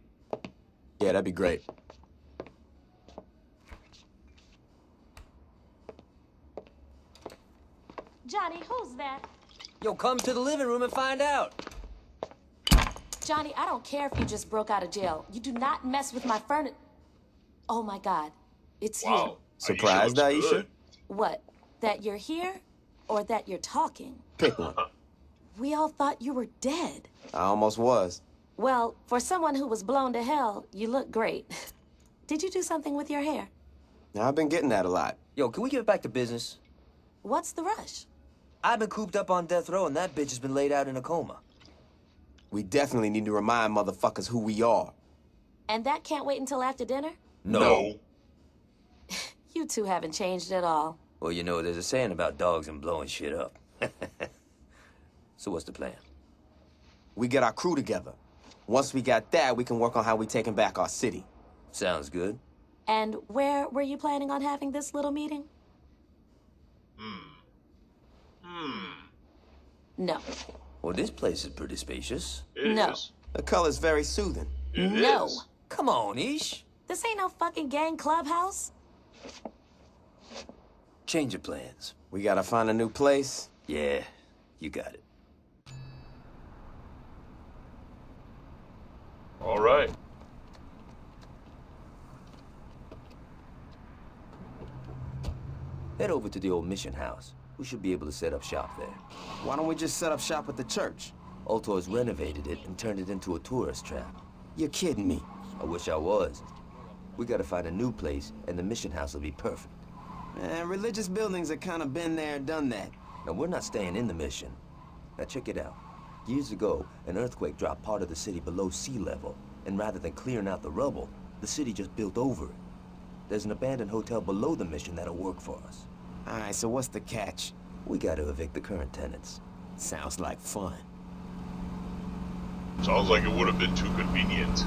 Yeah, that'd be great. Johnny, who's that? Yo, come to the living room and find out. Johnny, I don't care if you just broke out of jail. You do not mess with my furniture. Oh my God, it's you. Surprised, Aisha? What? That you're here, or that you're talking? Pick one. We all thought you were dead. I almost was. Well, for someone who was blown to hell, you look great. Did you do something with your hair? Now, I've been getting that a lot. Yo, can we get back to business? What's the rush? I've been cooped up on death row, and that bitch has been laid out in a coma. We definitely need to remind motherfuckers who we are. And that can't wait until after dinner? No. You two haven't changed at all. Well, you know, there's a saying about dogs and blowing shit up. So what's the plan? We get our crew together. Once we got that, we can work on how we taking back our city. Sounds good. And where were you planning on having this little meeting? No. Well, this place is pretty spacious. No. The color's very soothing. No. Come on, Ish. This ain't no fucking gang clubhouse. Change your plans. We gotta find a new place. Yeah, you got it. All right. Head over to the old mission house. We should be able to set up shop there. Why don't we just set up shop at the church? Altor's renovated it and turned it into a tourist trap. You're kidding me. I wish I was. We gotta find a new place, and the mission house will be perfect. Man, religious buildings have kind of been there, done that. Now, we're not staying in the mission. Now, check it out. Years ago, an earthquake dropped part of the city below sea level, and rather than clearing out the rubble, the city just built over it. There's an abandoned hotel below the mission that'll work for us. Alright, so what's the catch? We gotta evict the current tenants. Sounds like fun. Sounds like it would have been too convenient.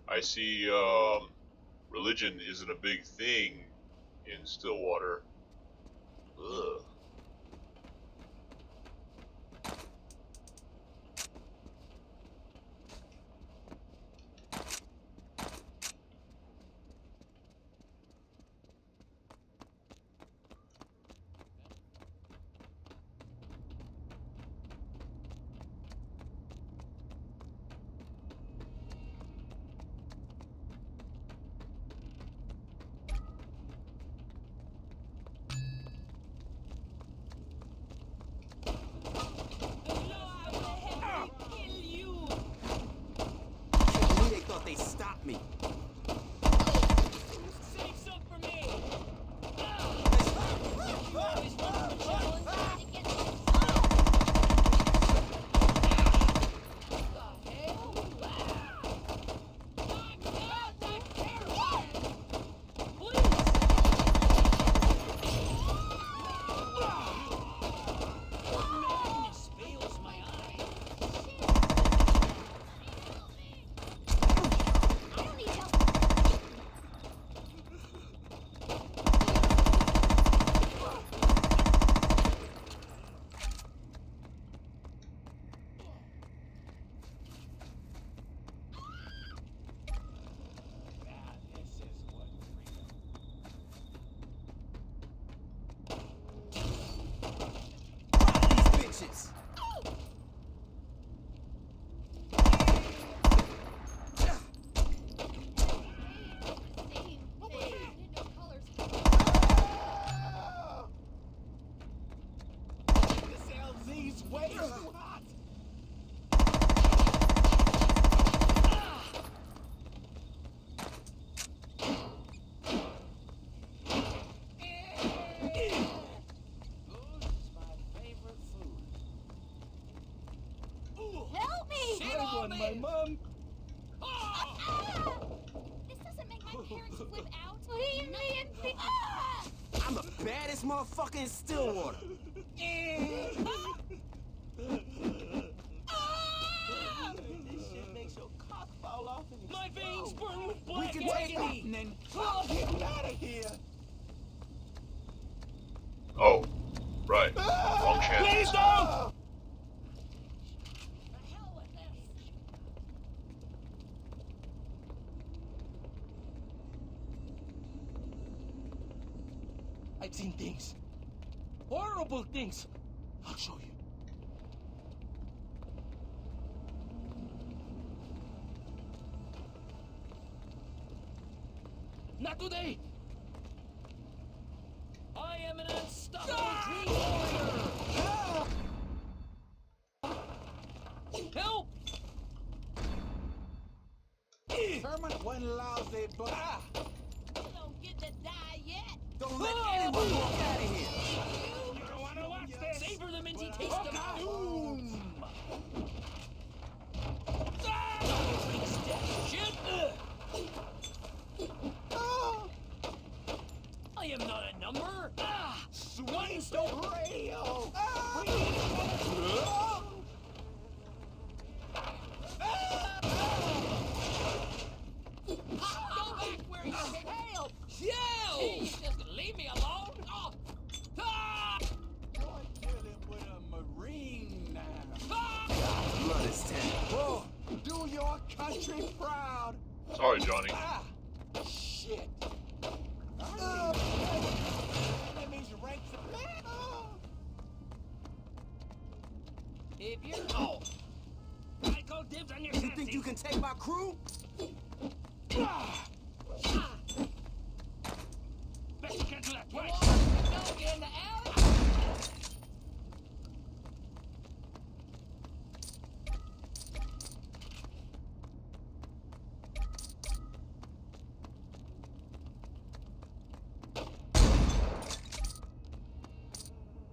I see religion isn't a big thing in Stillwater. Ugh. They stopped me. Save some for me. on, my mom. This doesn't make my parents flip out. Leave me in peace. I'm the baddest motherfucker in Stillwater. This shit makes your cock fall off in My veins burn with We black can take off and then I'll get out of here. Oh, right. Wrong channel. Please don't! I've seen things. Horrible things. I'll show you. Not today. I am an unstoppable dream warrior! Help! Herman, one lousy but You don't get to die yet. don't let anyone walk out of here. You don't want to watch this! Savor the minty taste of doom! Shit! I am not a number! One stone Radio. Go back where you can help. Yo! Just leave me alone. Oh. Ah! Boy, kill him with a marine now. Blood is ten. Whoa, do your country proud. Sorry, Johnny. Shit. Enemies ranks of If you're... Oh! I call dibs on your You think you can take my crew? Bet you can't do that twice! Don't get in the alley.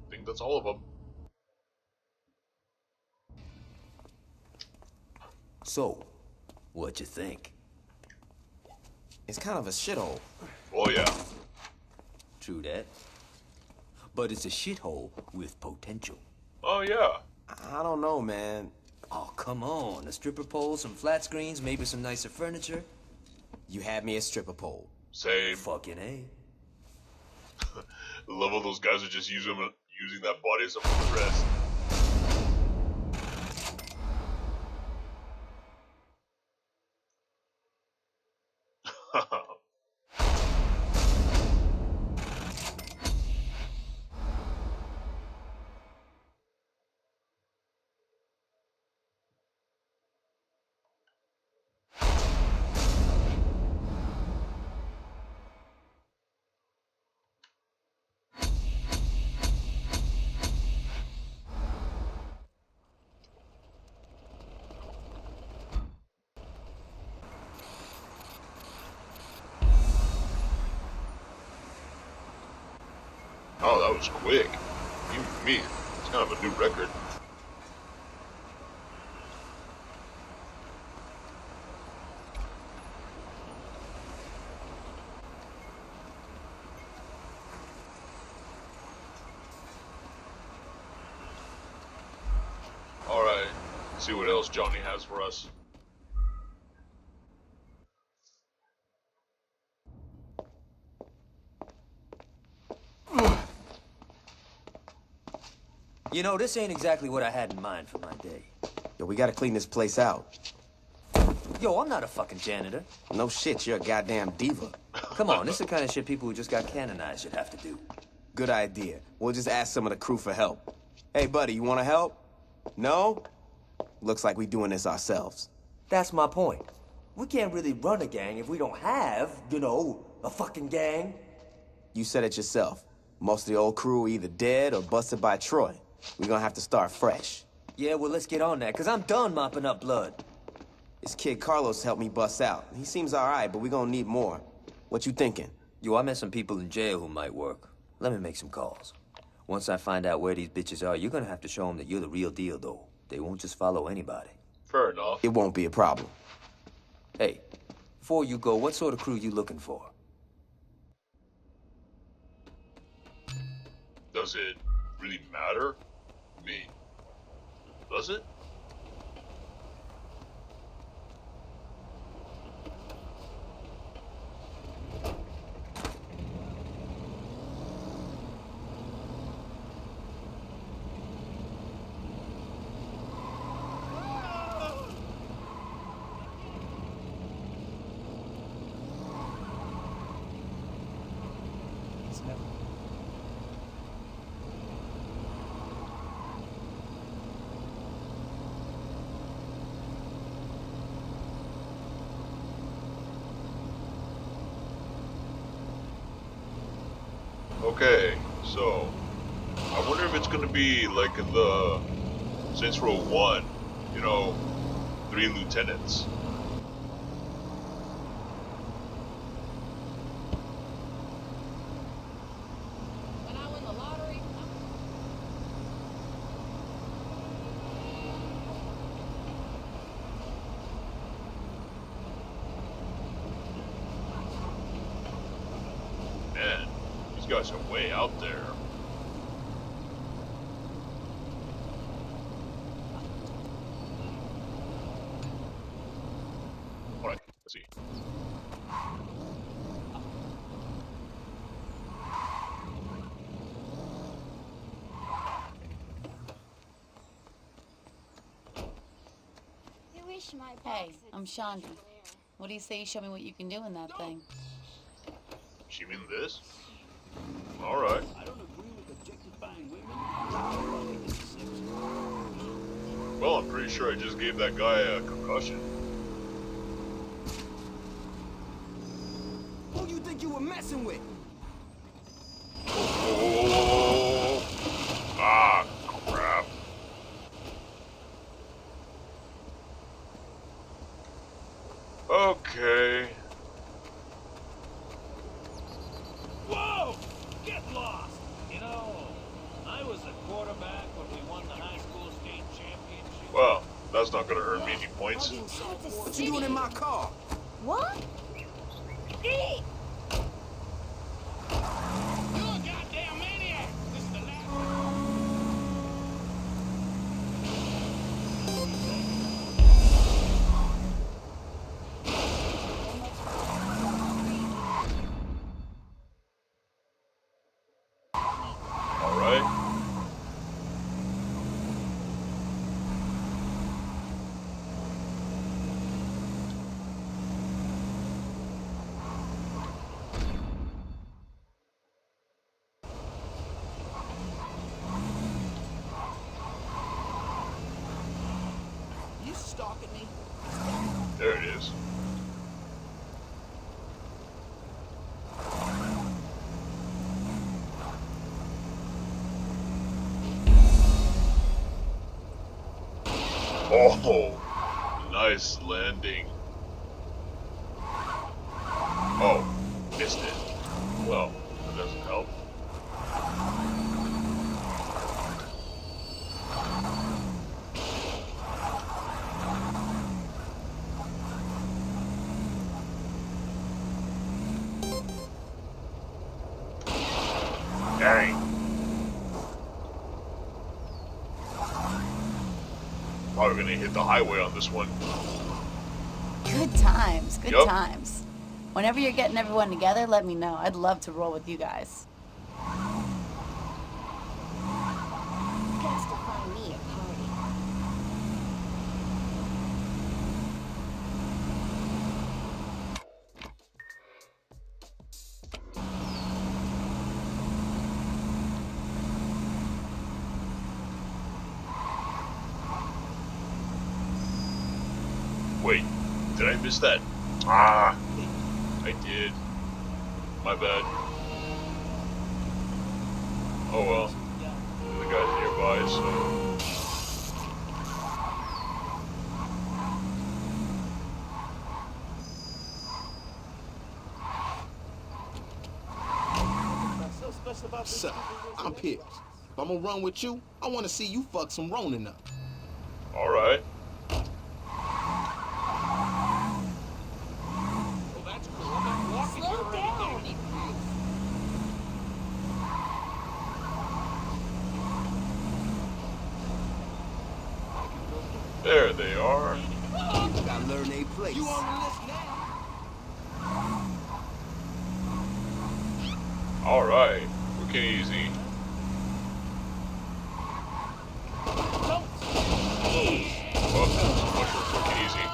I think that's all of them. So, what you think? It's kind of a shithole. Oh yeah. True that. But it's a shithole with potential. Oh yeah. I don't know, man. Oh, come on. A stripper pole, some flat screens, maybe some nicer furniture. You had me a stripper pole. Same. Fucking A. The level those guys are just using that body as a footrest. Oh, that was quick. Even for me, it's kind of a new record. Alright, let's see what else Johnny has for us. You know, this ain't exactly what I had in mind for my day. Yo, we gotta clean this place out. Yo, I'm not a fucking janitor. No shit, you're a goddamn diva. Come on, this is the kind of shit people who just got canonized should have to do. Good idea. We'll just ask some of the crew for help. Hey, buddy, you wanna help? No? Looks like we doing this ourselves. That's my point. We can't really run a gang if we don't have, you know, a fucking gang. You said it yourself. Most of the old crew are either dead or busted by Troy. We're gonna have to start fresh. Yeah, well, let's get on that, because I'm done mopping up blood. This kid Carlos helped me bust out. He seems alright, but we're gonna need more. What you thinking? Yo, I met some people in jail who might work. Let me make some calls. Once I find out where these bitches are, you're gonna have to show them that you're the real deal, though. They won't just follow anybody. Fair enough. It won't be a problem. Hey, before you go, what sort of crew you looking for? Does it really matter? I mean, does it? Okay, so I wonder if it's gonna be like in the Saints Row 1, you know, 3 lieutenants. When I win the lottery, Man, these guys are way out there. Alright, let's see. Hey, I'm Chandra. What do you say you show me what you can do in that thing? She mean this? Alright. I don't agree with objectifying women. Well, I'm pretty sure I just gave that guy a concussion. Who you think you were messing with? Oh, ah, crap. Okay. Whoa! Get lost! You know, I was a quarterback when we won the high school state championship. Well, that's not gonna earn me any points. What you doing in my car? What? Eat! You're a goddamn maniac! This is the last Alright. You stalking me? There it is. Oh, nice landing. Oh, missed it. Well, that doesn't help. Dang. Probably gonna hit the highway on this one. Good times, good Yup. times. Whenever you're getting everyone together, let me know. I'd love to roll with you guys. You guys to find me a party. Wait, did I miss that? Ah, I did. My bad. Oh well. The guy's nearby, so. Sup, I'm Pierce. If I'm gonna run with you, I wanna see you fuck some Ronin up. Alright. There they are. Gotta learn their place. You on the list now? Alright, looking easy. Well, mushrooms looking easy.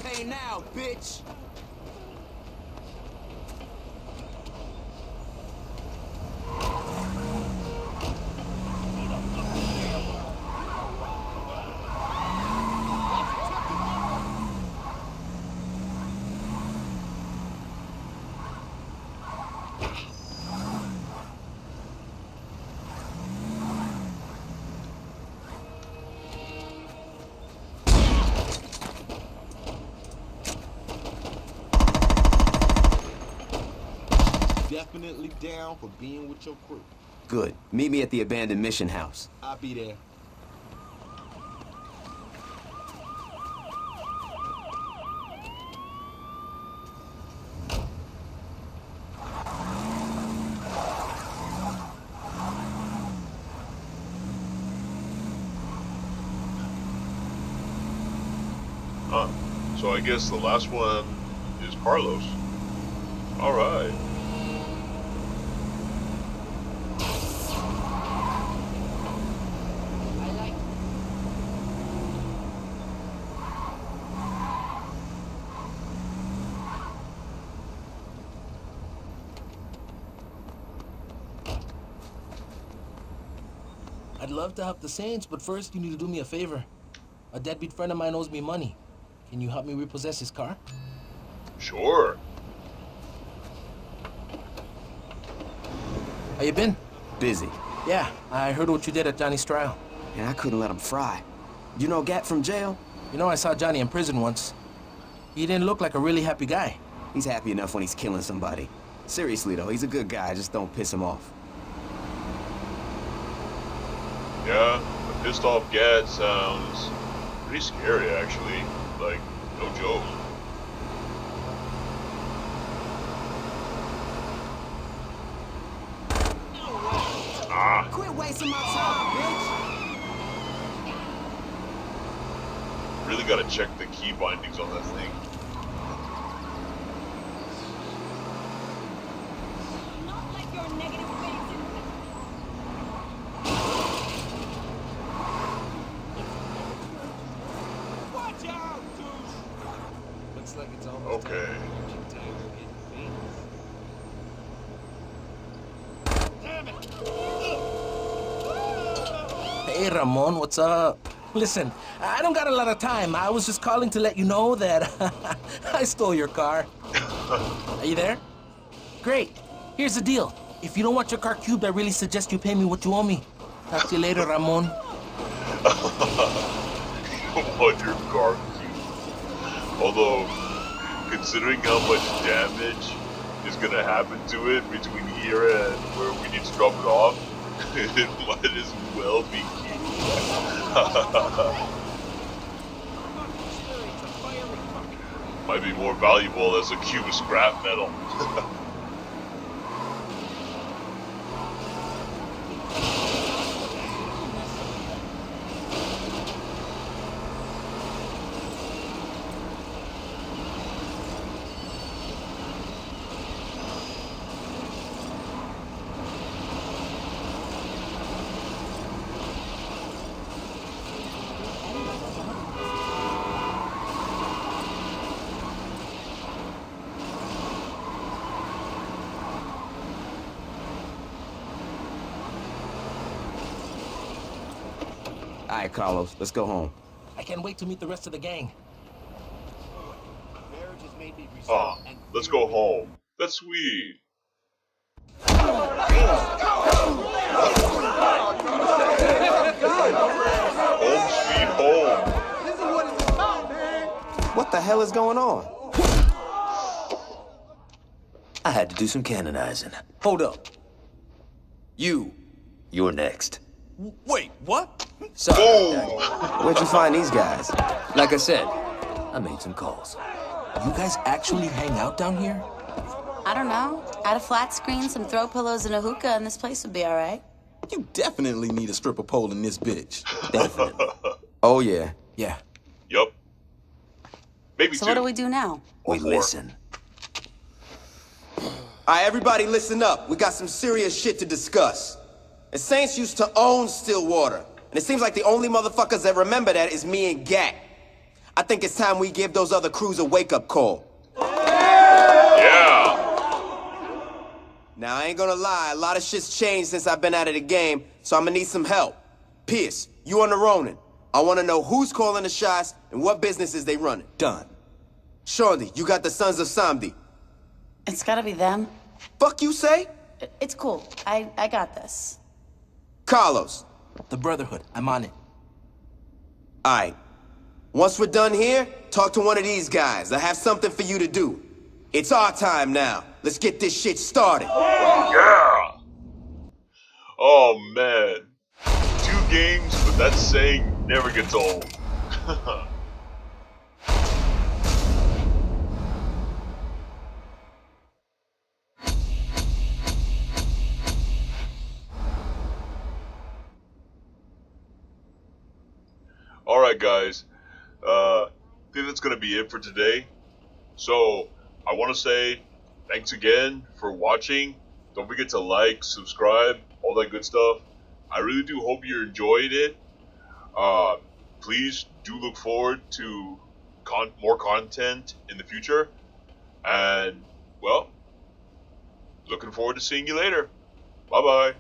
Hey now, bitch! Definitely down for being with your crew. Good. Meet me at the abandoned mission house. I'll be there. Huh. So I guess the last one is Carlos. Alright. I'd love to help the Saints, but first you need to do me a favor. A deadbeat friend of mine owes me money. Can you help me repossess his car? Sure. How you been? Busy. Yeah, I heard what you did at Johnny's trial. And I couldn't let him fry. You know Gat from jail? You know, I saw Johnny in prison once. He didn't look like a really happy guy. He's happy enough when he's killing somebody. Seriously though, he's a good guy, just don't piss him off. Yeah, a pissed off Gad sounds pretty scary actually. Like, no joke. Ah. Quit wasting my time, bitch! Really gotta check the key bindings on that thing. Not like your negative face in Watch out, douche! Looks like it's almost Okay. Damn it! Hey, Ramon, what's up? Listen, I don't got a lot of time. I was just calling to let you know that I stole your car. Are you there? Great. Here's the deal. If you don't want your car cubed, I really suggest you pay me what you owe me. Talk to you later, Ramon. On your car cube. Although, considering how much damage is gonna happen to it between here and where we need to drop it off, it might as well be cubed. Might be more valuable as a cube of scrap metal. All right, Carlos, let's go home. I can't wait to meet the rest of the gang. Marriage has made me resolve Ah, and let's go home. That's sweet. Home sweet home. This is what it's about, man! What the hell is going on? I had to do some canonizing. Hold up. You're next. Wait, what? Sorry, Daddy. Where'd you find these guys? Like I said, I made some calls. You guys actually hang out down here? I don't know. Add a flat screen, some throw pillows, and a hookah, and this place would be all right. You definitely need a stripper pole in this bitch. Definitely. Oh, yeah. Yeah. Yup. Maybe So two. what do we do now? We listen. All right, everybody listen up. We got some serious shit to discuss. The Saints used to own Stillwater, and it seems like the only motherfuckers that remember that is me and Gat. I think it's time we give those other crews a wake-up call. Yeah. Now, I ain't gonna lie, a lot of shit's changed since I've been out of the game, so I'm gonna need some help. Pierce, you on the Ronin. I wanna know who's calling the shots and what businesses they running. Done. Shorty, you got the Sons of Samdi. It's gotta be them. Fuck you say? It's cool. I got this. Carlos. The Brotherhood. I'm on it. All right. Once we're done here, talk to one of these guys. I have something for you to do. It's our time now. Let's get this shit started. Yeah. Oh man. 2 games, but that saying never gets old. Alright guys, I think that's going to be it for today. So, I want to say thanks again for watching. Don't forget to like, subscribe, all that good stuff. I really do hope you enjoyed it. Please do look forward to more content in the future. And, well, looking forward to seeing you later. Bye-bye.